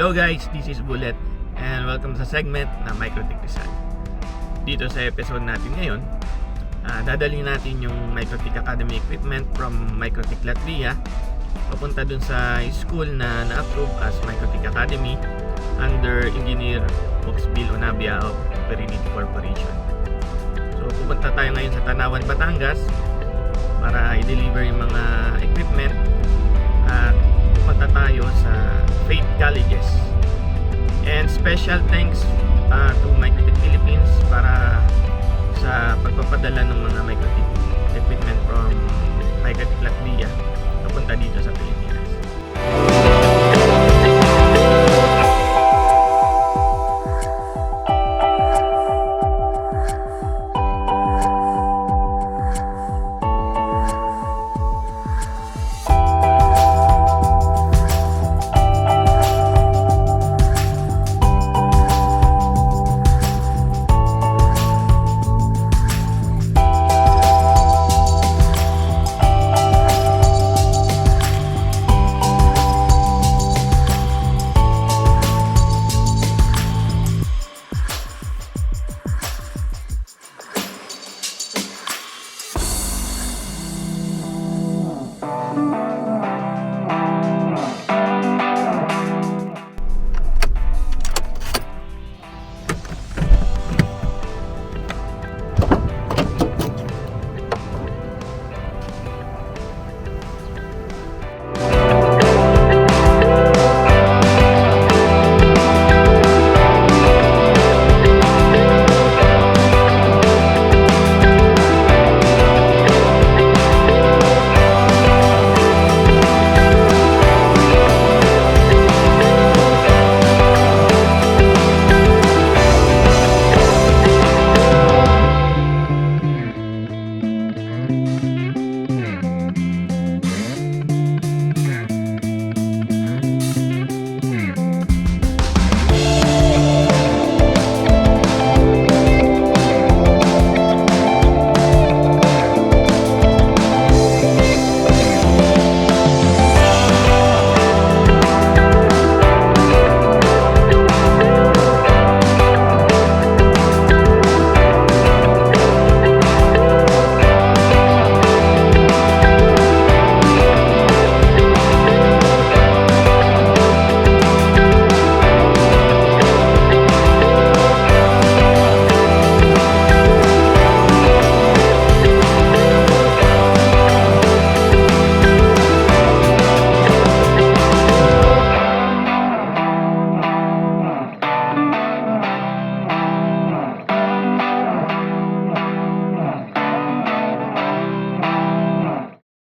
Hello guys, this is Bullet and welcome sa segment na MikroTik Rizal. Dito sa episode natin ngayon, dadalhin natin yung MikroTik Academy equipment from MikroTik Latvia papunta dun sa school na na-approve as MikroTik Academy under Engineer Oxbil Onabia of Inquirinity Corporation. So pupunta tayo ngayon sa Tanawan, Batangas para i-deliver yung mga equipment at pupunta tayo sa Faith Colleges. And special thanks to MikroTik Philippines para sa pagpapadala ng mga